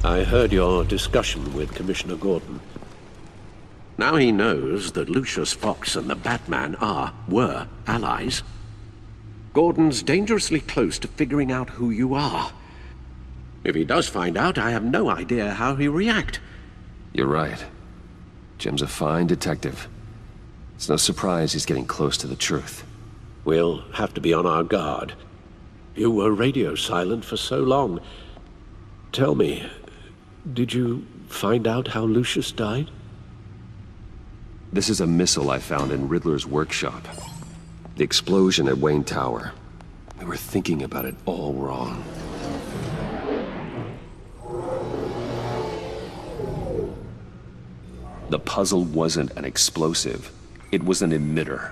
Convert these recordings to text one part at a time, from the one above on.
I heard your discussion with Commissioner Gordon. Now he knows that Lucius Fox and the Batman were allies. Gordon's dangerously close to figuring out who you are. If he does find out, I have no idea how he'll react. You're right. Jim's a fine detective. It's no surprise he's getting close to the truth. We'll have to be on our guard. You were radio silent for so long. Tell me, did you find out how Lucius died? This is a missile I found in Riddler's workshop. The explosion at Wayne Tower. We were thinking about it all wrong. The puzzle wasn't an explosive. It was an emitter.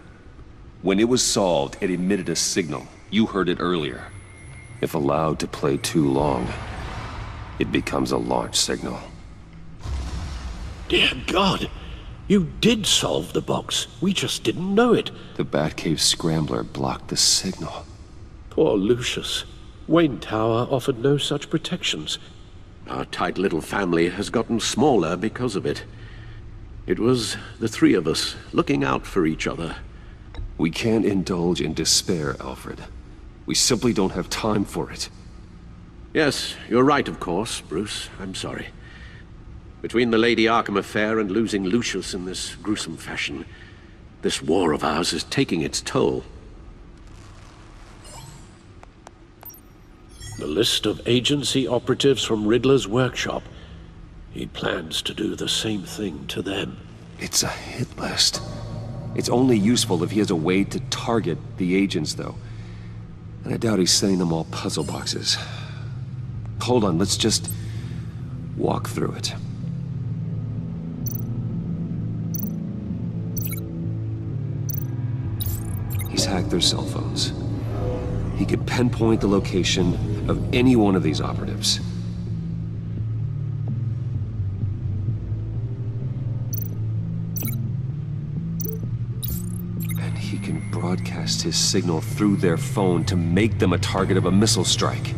When it was solved, it emitted a signal. You heard it earlier. If allowed to play too long, it becomes a launch signal. Dear God! You did solve the box. We just didn't know it. The Batcave scrambler blocked the signal. Poor Lucius. Wayne Tower offered no such protections. Our tight little family has gotten smaller because of it. It was the three of us looking out for each other. We can't indulge in despair, Alfred. We simply don't have time for it. Yes, you're right, of course, Bruce. I'm sorry. Between the Lady Arkham affair and losing Lucius in this gruesome fashion, this war of ours is taking its toll. The list of agency operatives from Riddler's workshop. He plans to do the same thing to them. It's a hit list. It's only useful if he has a way to target the agents, though. And I doubt he's sending them all puzzle boxes. Hold on, let's just walk through it. He's hacked their cell phones. He could pinpoint the location of any one of these operatives. And he can broadcast his signal through their phone to make them a target of a missile strike.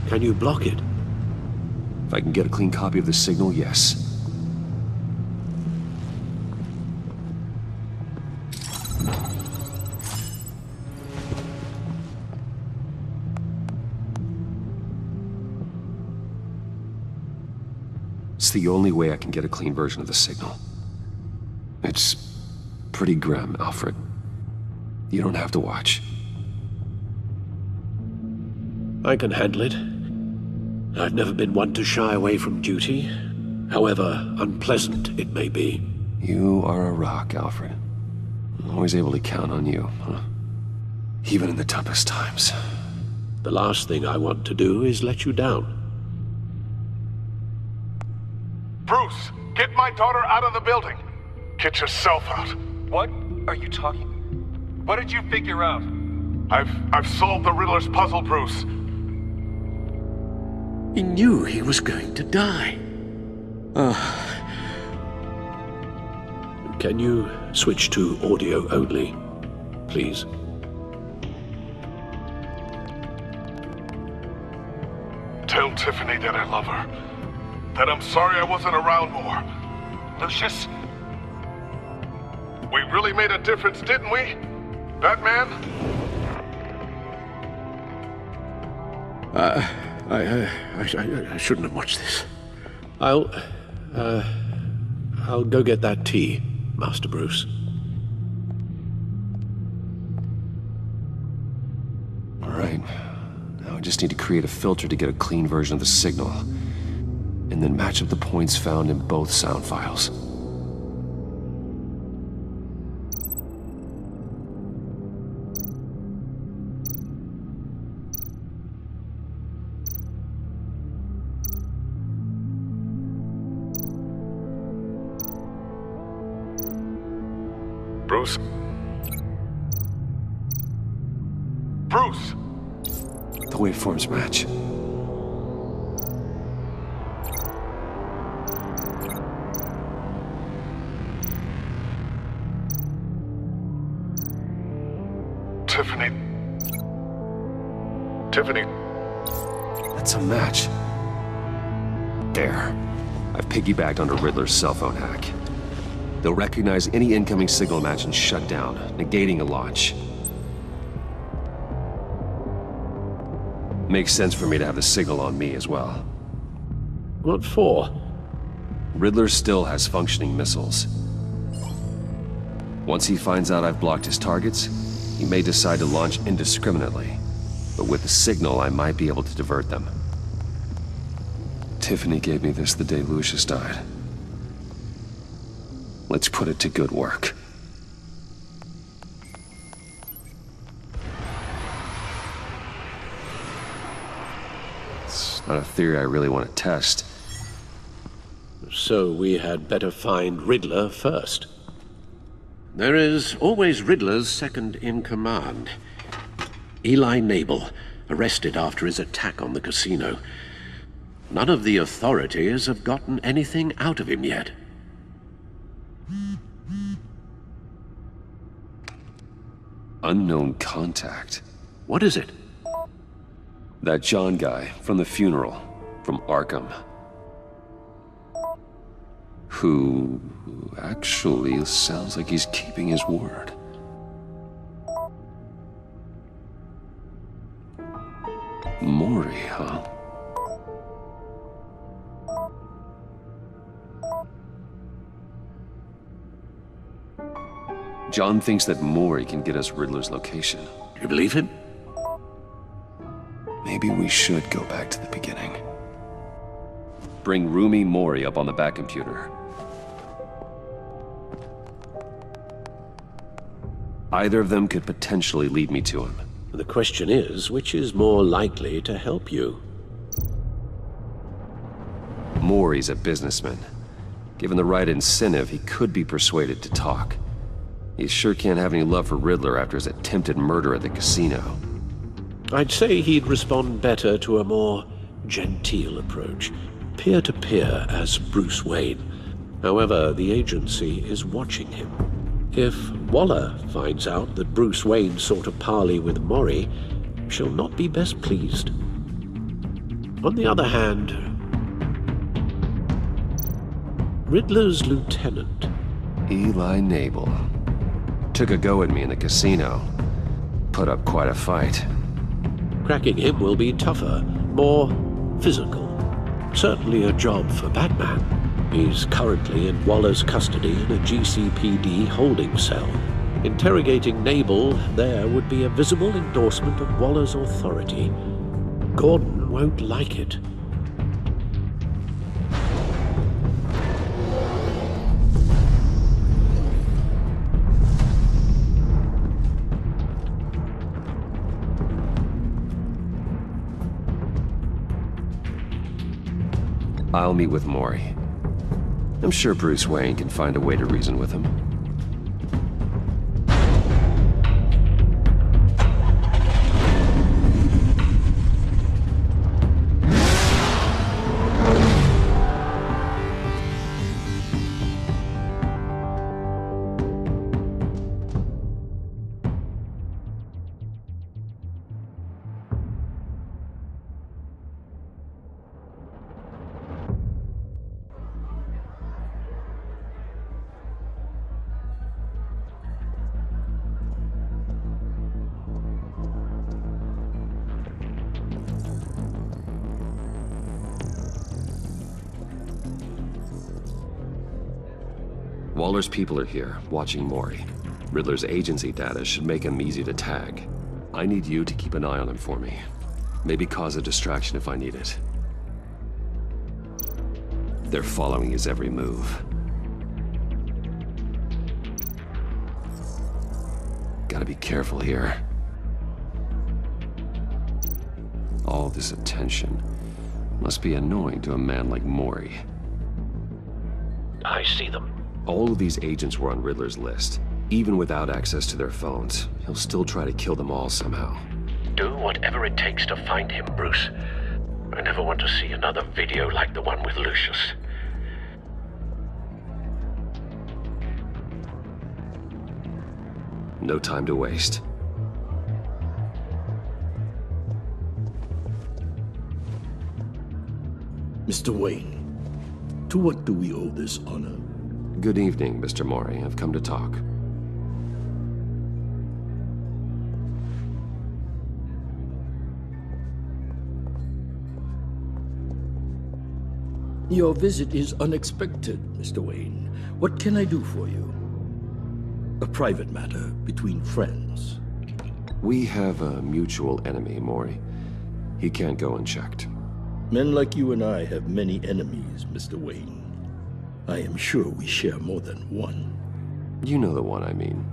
Can you block it? If I can get a clean copy of the signal, yes. It's the only way I can get a clean version of the signal. It's pretty grim, Alfred. You don't have to watch. I can handle it. I've never been one to shy away from duty, however unpleasant it may be. You are a rock, Alfred. I'm always able to count on you, huh? Even in the toughest times. The last thing I want to do is let you down. Bruce, get my daughter out of the building. Get yourself out. What are you talking? What did you figure out? I've solved the Riddler's puzzle, Bruce. He knew he was going to die. Can you switch to audio only, please? Tell Tiffany that I love her. That I'm sorry I wasn't around more. Lucius? We really made a difference, didn't we? Batman? I shouldn't have watched this. I'll go get that tea, Master Bruce. All right. Now I just need to create a filter to get a clean version of the signal. And then match up the points found in both sound files. Bruce? Bruce! The waveforms match. Tiffany. Tiffany. That's a match. There. I've piggybacked onto Riddler's cell phone hack. They'll recognize any incoming signal match and shut down, negating a launch. Makes sense for me to have the signal on me as well. What for? Riddler still has functioning missiles. Once he finds out I've blocked his targets, he may decide to launch indiscriminately. But with the signal, I might be able to divert them. Tiffany gave me this the day Lucius died. Let's put it to good work. It's not a theory I really want to test. So we had better find Riddler first. There is always Riddler's second in command. Eli Nabel, arrested after his attack on the casino. None of the authorities have gotten anything out of him yet. Unknown contact. What is it? That John guy from the funeral, from Arkham. Who actually sounds like he's keeping his word. Maury, huh? John thinks that Maury can get us Riddler's location. Do you believe him? Maybe we should go back to the beginning. Bring Rumi Maury up on the back computer. Either of them could potentially lead me to him. The question is, which is more likely to help you? Maury's a businessman. Given the right incentive, he could be persuaded to talk. He sure can't have any love for Riddler after his attempted murder at the casino. I'd say he'd respond better to a more genteel approach, peer-to-peer as Bruce Wayne. However, the agency is watching him. If Waller finds out that Bruce Wayne sought a parley with Maury, she'll not be best pleased. On the other hand, Riddler's lieutenant, Eli Nabel, took a go at me in the casino. Put up quite a fight. cracking him will be tougher, more physical. Certainly a job for Batman. He's currently in Waller's custody in a GCPD holding cell. Interrogating Nabel there would be a visible endorsement of Waller's authority. Gordon won't like it. I'll meet with Maury. I'm sure Bruce Wayne can find a way to reason with him. Waller's people are here, watching Maury. Riddler's agency data should make him easy to tag. I need you to keep an eye on him for me. Maybe cause a distraction if I need it. They're following his every move. Gotta be careful here. All this attention must be annoying to a man like Maury. I see them. All of these agents were on Riddler's list. Even without access to their phones, he'll still try to kill them all somehow. Do whatever it takes to find him, Bruce. I never want to see another video like the one with Lucius. No time to waste. Mr. Wayne, to what do we owe this honor? Good evening, Mr. Mori. I've come to talk. Your visit is unexpected, Mr. Wayne. What can I do for you? A private matter between friends. We have a mutual enemy, Mori. He can't go unchecked. Men like you and I have many enemies, Mr. Wayne. I am sure we share more than one. You know the one I mean.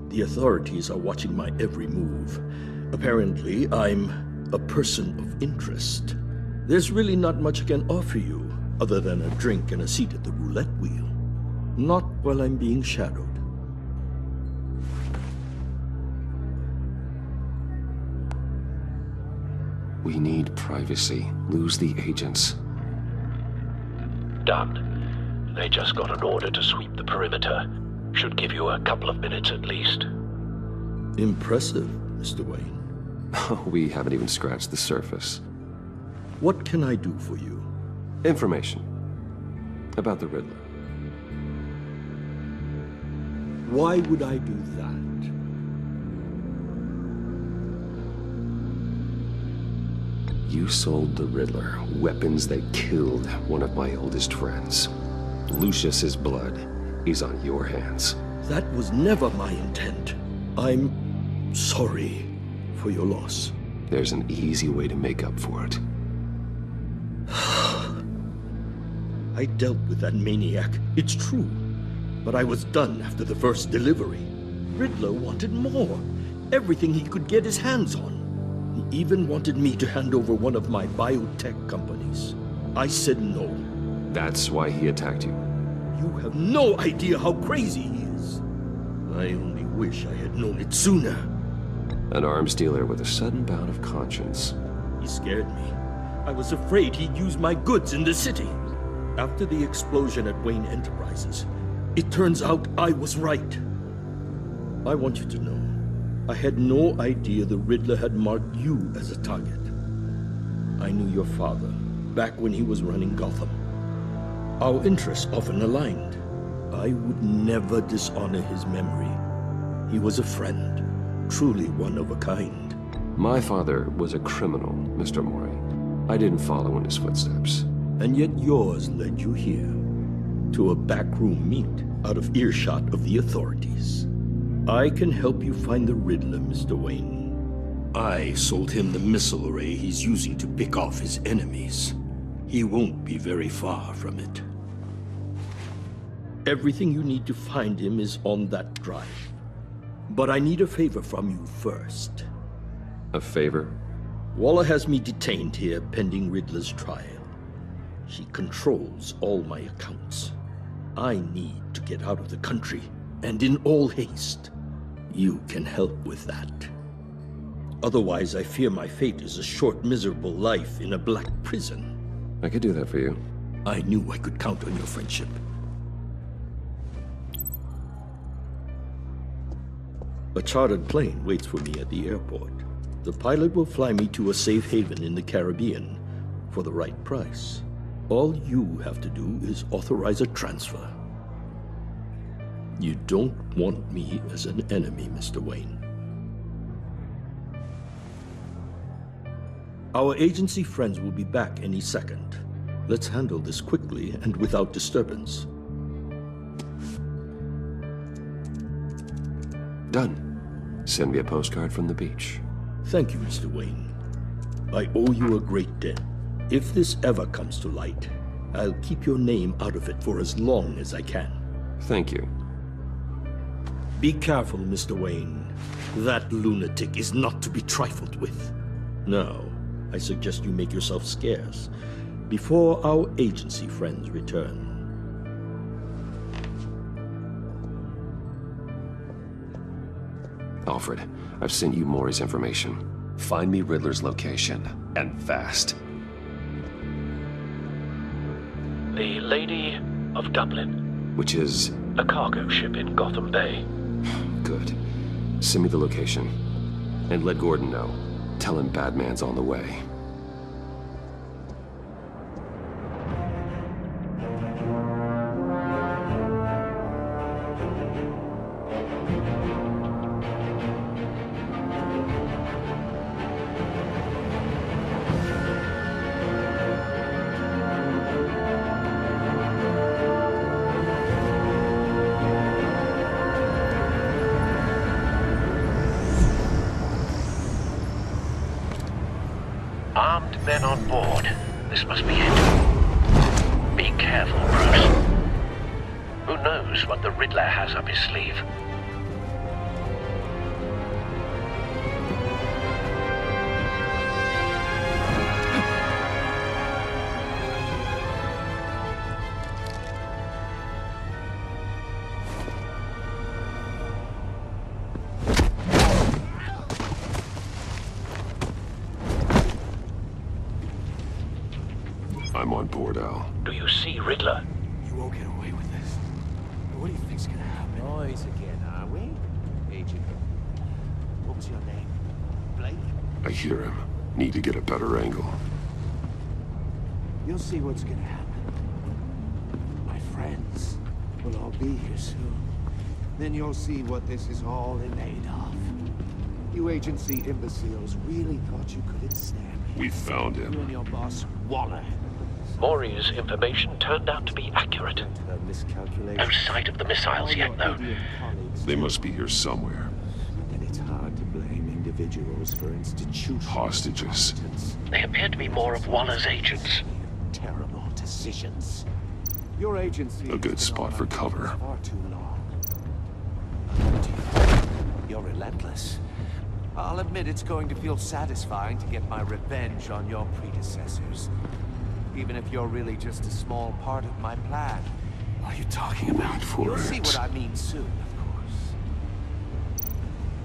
The authorities are watching my every move. Apparently, I'm a person of interest. There's really not much I can offer you, other than a drink and a seat at the roulette wheel. Not while I'm being shadowed. We need privacy. Lose the agents. Done. They just got an order to sweep the perimeter. Should give you a couple of minutes at least. Impressive, Mr. Wayne. We haven't even scratched the surface. What can I do for you? Information. About the Riddler. Why would I do that? You sold the Riddler weapons that killed one of my oldest friends. Lucius's blood is on your hands. That was never my intent. I'm sorry for your loss. There's an easy way to make up for it. I dealt with that maniac, it's true. But I was done after the first delivery. Riddler wanted more. Everything he could get his hands on. He even wanted me to hand over one of my biotech companies. I said no. That's why he attacked you. You have no idea how crazy he is. I only wish I had known it sooner. An arms dealer with a sudden bout of conscience. He scared me. I was afraid he'd use my goods in the city. After the explosion at Wayne Enterprises, it turns out I was right. I want you to know, I had no idea the Riddler had marked you as a target. I knew your father, back when he was running Gotham. Our interests often aligned. I would never dishonor his memory. He was a friend, truly one of a kind. My father was a criminal, Mr. Mori. I didn't follow in his footsteps. And yet yours led you here, to a backroom meet out of earshot of the authorities. I can help you find the Riddler, Mr. Wayne. I sold him the missile array he's using to pick off his enemies. He won't be very far from it. Everything you need to find him is on that drive. But I need a favor from you first. A favor? Waller has me detained here pending Riddler's trial. She controls all my accounts. I need to get out of the country, and in all haste. You can help with that. Otherwise, I fear my fate is a short, miserable life in a black prison. I could do that for you. I knew I could count on your friendship. A chartered plane waits for me at the airport. The pilot will fly me to a safe haven in the Caribbean for the right price. All you have to do is authorize a transfer. You don't want me as an enemy, Mr. Wayne. Our agency friends will be back any second. Let's handle this quickly and without disturbance. Done. Send me a postcard from the beach. Thank you, Mr. Wayne. I owe you a great debt. If this ever comes to light, I'll keep your name out of it for as long as I can. Thank you. Be careful, Mr. Wayne. That lunatic is not to be trifled with. Now, I suggest you make yourself scarce before our agency friends return. Alfred, I've sent you Mori's information. Find me Riddler's location, and fast. The Lady of Dublin. Which is? A cargo ship in Gotham Bay. Good. Send me the location. And let Gordon know. Tell him Batman's on the way. men on board. This must be it. Be careful, Bruce. Who knows what the Riddler has up his sleeve? I'm on board, Al. Do you see Riddler? You won't get away with this. What do you think's gonna happen? Noise again, are we? Agent. What was your name? Blake? I hear him. Need to get a better angle. You'll see what's gonna happen. My friends will all be here soon. Then you'll see what this is all in aid of. You agency imbeciles really thought you could ensnare me. We found You him. and your boss, Waller. Maury's information turned out to be accurate. No sight of the missiles yet, though. They must be here somewhere. And it's hard to blame individuals for institutional Hostages. incompetence. They appear to be more of Waller's agents. Terrible decisions. Your agency A good has been spot on for my cover. case far too long. You're relentless. I'll admit it's going to feel satisfying to get my revenge on your predecessors. Even if you're really just a small part of my plan. What are you talking about? Wait for You'll see it. what I mean soon, of course.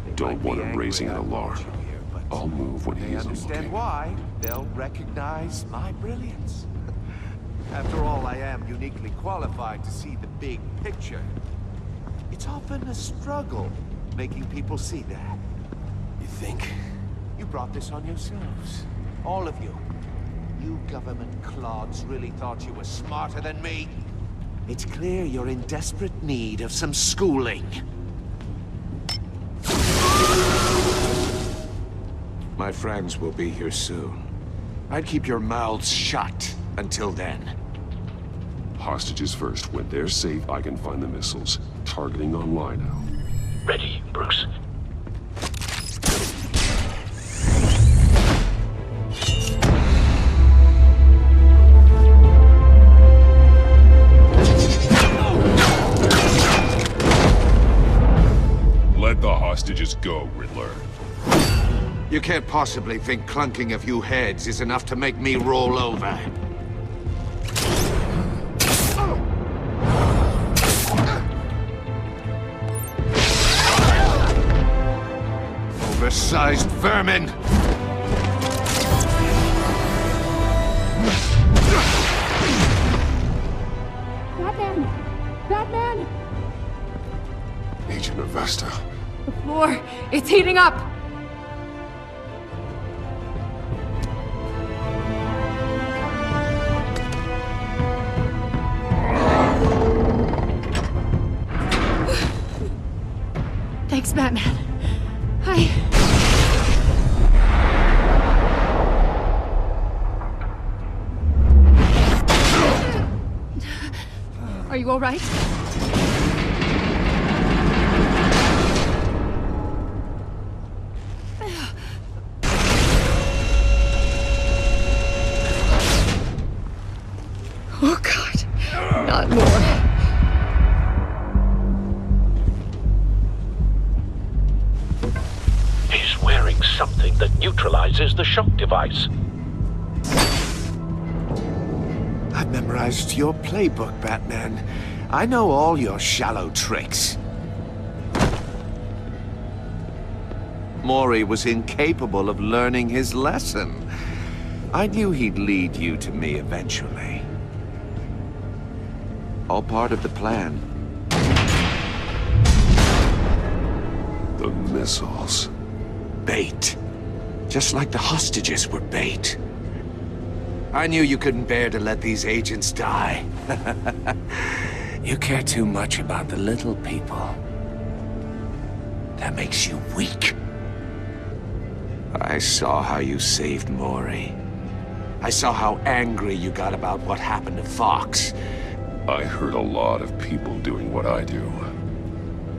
They Don't might be want him angry raising an I brought alarm. you here, but I'll move when they he isn't understand looking. why. They'll recognize my brilliance. After all, I am uniquely qualified to see the big picture. It's often a struggle making people see that. You think? You brought this on yourselves. All of you. You government clods really thought you were smarter than me? It's clear you're in desperate need of some schooling. My friends will be here soon. I'd keep your mouths shut until then. Hostages first. When they're safe, I can find the missiles. Targeting online now. Ready, Bruce. Let the hostages go, Riddler. You can't possibly think clunking a few heads is enough to make me roll over. Oversized vermin! Batman! Batman! Agent Avesta. The floor, it's heating up! Thanks, Batman. Are you all right? Oh, God. Not more. He's wearing something that neutralizes the shock device. I've memorized your playbook, Batman. I know all your shallow tricks. Maury was incapable of learning his lesson. I knew he'd lead you to me eventually. All part of the plan. The missiles. Bait. Just like the hostages were bait. I knew you couldn't bear to let these agents die. You care too much about the little people. That makes you weak. I saw how you saved Maury. I saw how angry you got about what happened to Fox. I heard a lot of people doing what I do.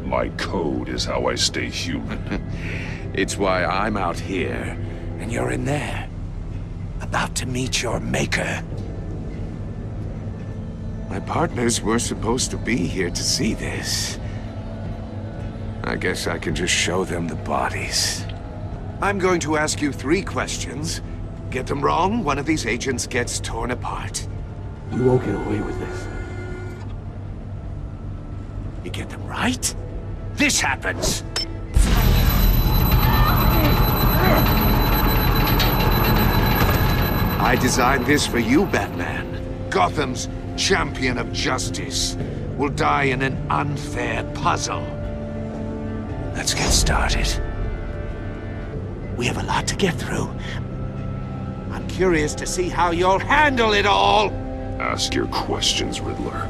My code is how I stay human. It's why I'm out here, and you're in there. about to meet your maker. My partners were supposed to be here to see this. I guess I can just show them the bodies. I'm going to ask you 3 questions. Get them wrong, one of these agents gets torn apart. You won't get away with this. You get them right, this happens. I designed this for you, Batman. Gotham's champion of justice will die in an unfair puzzle. Let's get started. We have a lot to get through. I'm curious to see how you'll handle it all. Ask your questions, Riddler.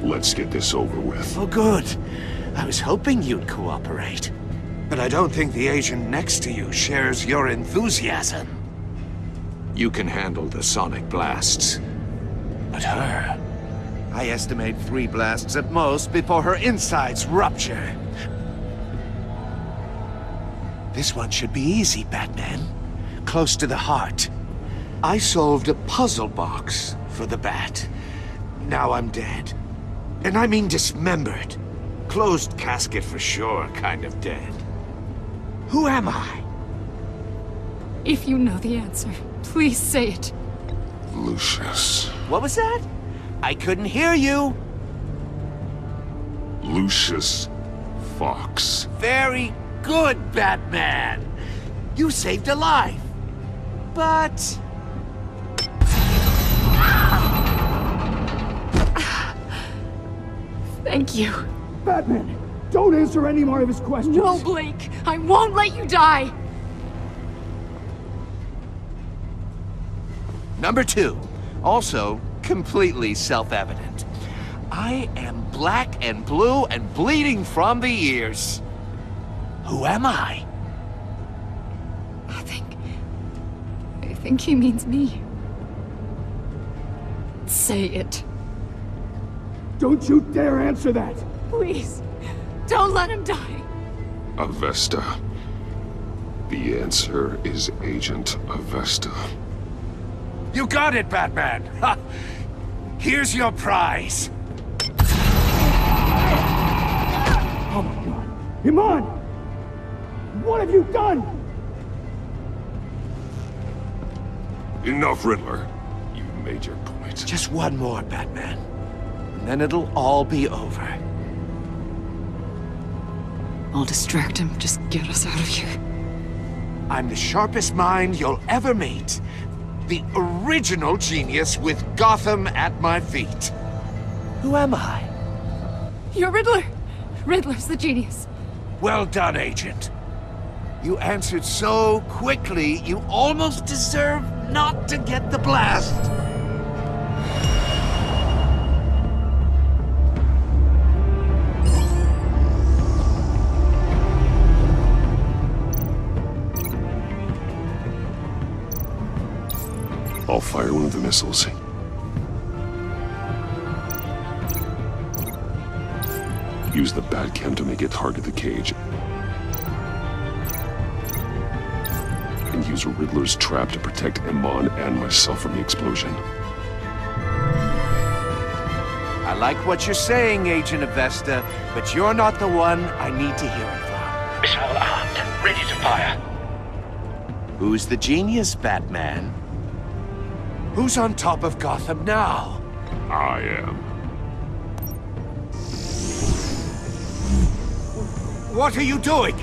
Let's get this over with. Oh, good. I was hoping you'd cooperate. But I don't think the agent next to you shares your enthusiasm. You can handle the sonic blasts. But her... I estimate 3 blasts at most before her insides rupture. This one should be easy, Batman. Close to the heart. I solved a puzzle box for the Bat. Now I'm dead. And I mean dismembered. Closed casket for sure, kind of dead. Who am I? If you know the answer, please say it. Lucius. What was that? I couldn't hear you. Lucius Fox. Very good, Batman. You saved a life. But... Thank you. Batman, don't answer any more of his questions. No, Blake. I won't let you die. Number 2. Also, completely self-evident. I am black and blue and bleeding from the ears. Who am I? I think he means me. Say it. Don't you dare answer that! Please. Don't let him die. Avesta. The answer is Agent Avesta. You got it, Batman! Ha! Here's your prize! Oh my god! Iman! What have you done? Enough, Riddler. You made your point. Just one more, Batman. And then it'll all be over. I'll distract him. Just get us out of here. I'm the sharpest mind you'll ever meet. The original genius with Gotham at my feet. Who am I? You're Riddler. Riddler's the genius. Well done, Agent. You answered so quickly, you almost deserve not to get the blast. I'll fire one of the missiles. Use the Batcam to make it target the cage. And use Riddler's trap to protect Iman and myself from the explosion. I like what you're saying, Agent Avesta, but you're not the one I need to hear it from. Missile armed, ready to fire. Who's the genius, Batman? Who's on top of Gotham now? I am. What are you doing?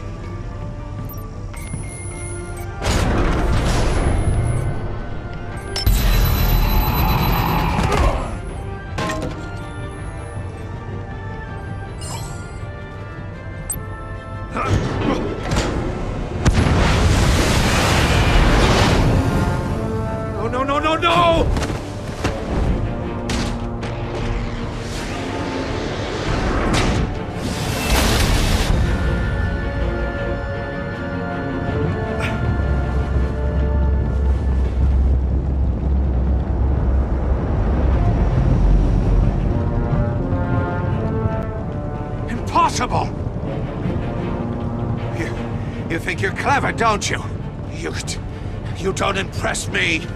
No, no, no, no, no! Impossible! You think you're clever, don't you? You don't impress me!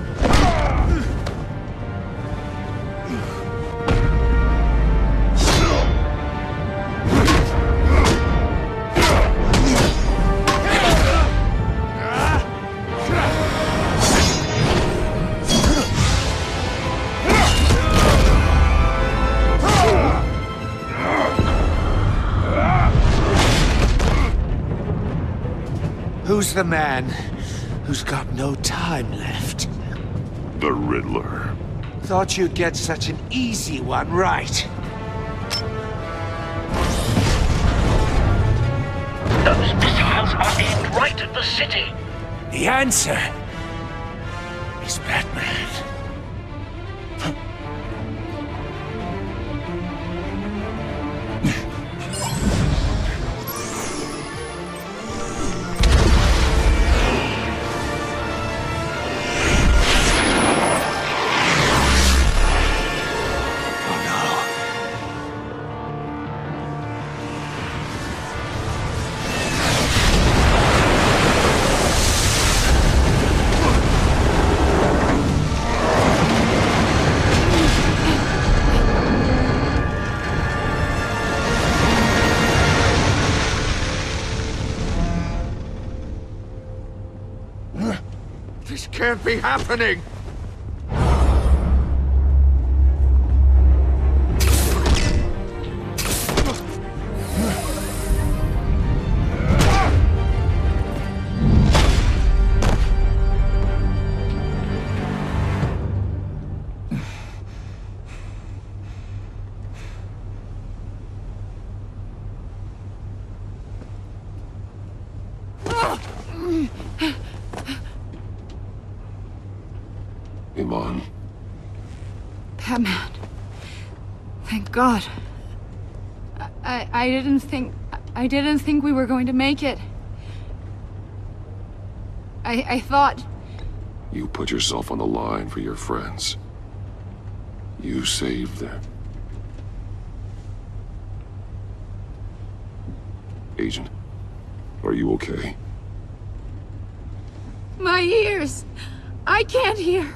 Who's the man who's got no time left? The Riddler. Thought you'd get such an easy one right. Those missiles are aimed right at the city. The answer is Batman. This can't be happening! Iman. Batman. Thank God. I didn't think we were going to make it. I thought... You put yourself on the line for your friends. You saved them. Agent, are you okay? My ears! I can't hear!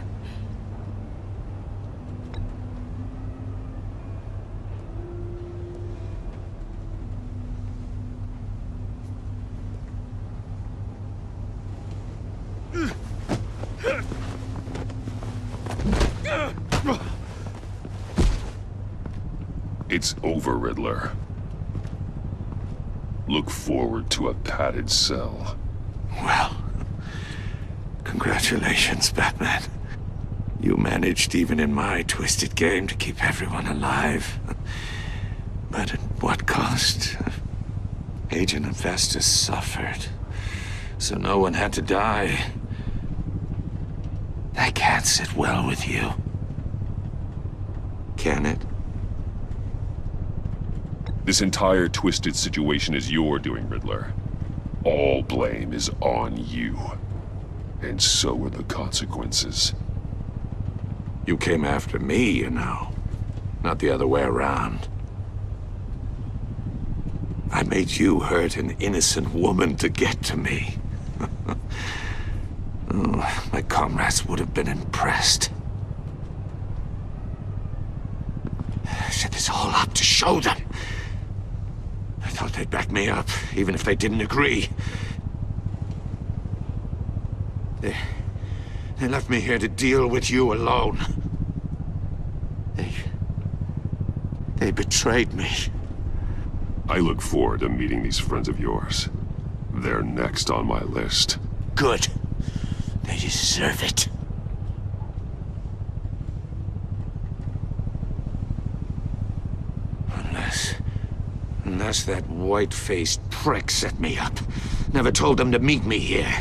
It's over, Riddler. Look forward to a padded cell. Well, congratulations, Batman. You managed, even in my twisted game, to keep everyone alive. But at what cost? Agent Infestus suffered, so no one had to die. That can't sit well with you. Can it? This entire twisted situation is your doing, Riddler. All blame is on you. And so are the consequences. You came after me, you know. Not the other way around. I made you hurt an innocent woman to get to me. Oh, my comrades would have been impressed. I set this all up to show them. I thought they'd back me up, even if they didn't agree. They left me here to deal with you alone. They betrayed me. I look forward to meeting these friends of yours. They're next on my list. Good. They deserve it. Unless that white-faced prick set me up. Never told them to meet me here.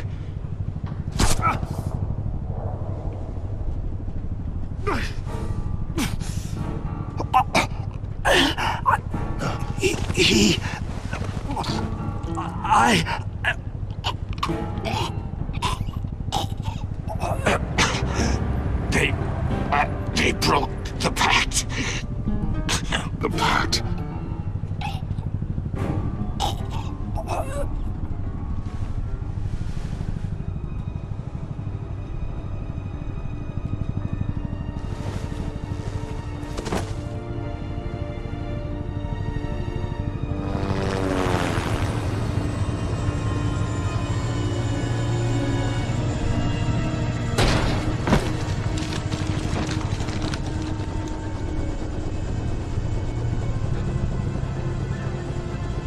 They broke the pact. The pact?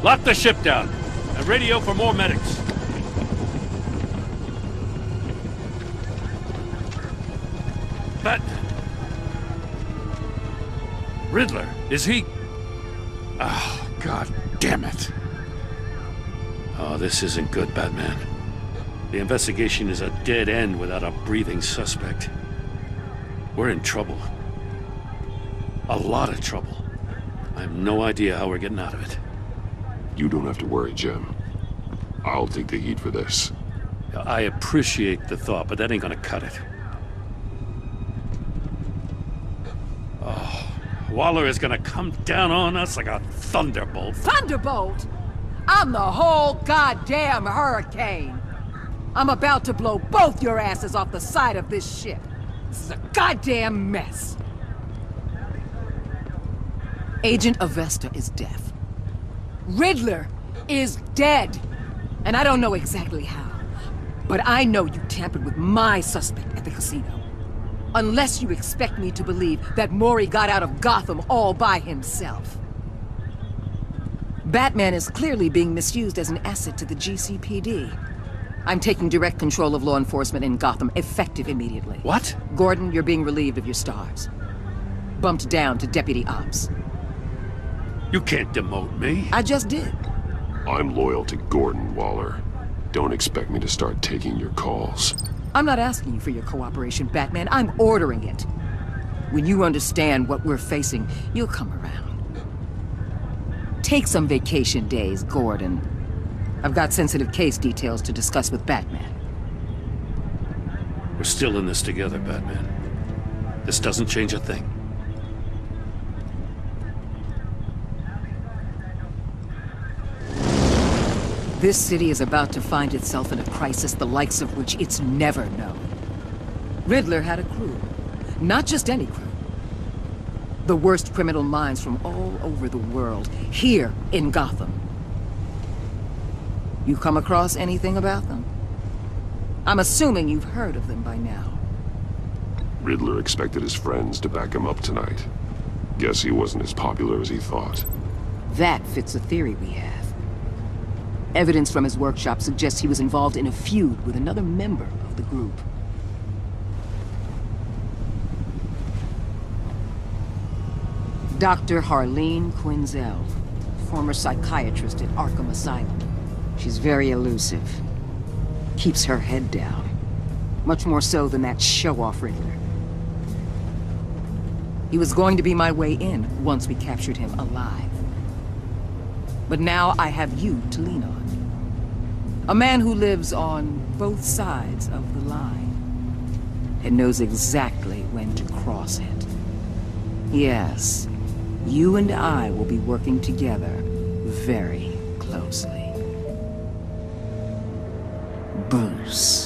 Lock the ship down, and radio for more medics. Riddler, is he? Oh, God damn it. Oh, this isn't good, Batman. The investigation is a dead end without a breathing suspect. We're in trouble. A lot of trouble. I have no idea how we're getting out of it. You don't have to worry, Jim. I'll take the heat for this. I appreciate the thought, but that ain't gonna cut it. Oh, Waller is gonna come down on us like a thunderbolt. Thunderbolt? I'm the whole goddamn hurricane. I'm about to blow both your asses off the side of this ship. This is a goddamn mess. Agent Avesta is deaf. Riddler is dead. And I don't know exactly how. But I know you tampered with my suspect at the casino. Unless you expect me to believe that Mori got out of Gotham all by himself. Batman is clearly being misused as an asset to the GCPD. I'm taking direct control of law enforcement in Gotham, effective immediately. What? Gordon, you're being relieved of your stars. Bumped down to Deputy Ops. You can't demote me. I just did. I'm loyal to Gordon, Waller. Don't expect me to start taking your calls. I'm not asking you for your cooperation, Batman. I'm ordering it. When you understand what we're facing, you'll come around. Take some vacation days, Gordon. I've got sensitive case details to discuss with Batman. We're still in this together, Batman. This doesn't change a thing. This city is about to find itself in a crisis the likes of which it's never known. Riddler had a crew. Not just any crew. The worst criminal minds from all over the world, here in Gotham. You come across anything about them? I'm assuming you've heard of them by now. Riddler expected his friends to back him up tonight. Guess he wasn't as popular as he thought. That fits a theory we have. Evidence from his workshop suggests he was involved in a feud with another member of the group. Dr. Harleen Quinzel, former psychiatrist at Arkham Asylum. She's very elusive. Keeps her head down. Much more so than that show-off Riddler. He was going to be my way in once we captured him alive. But now I have you to lean on. A man who lives on both sides of the line and knows exactly when to cross it. Yes, you and I will be working together very closely. Bruce.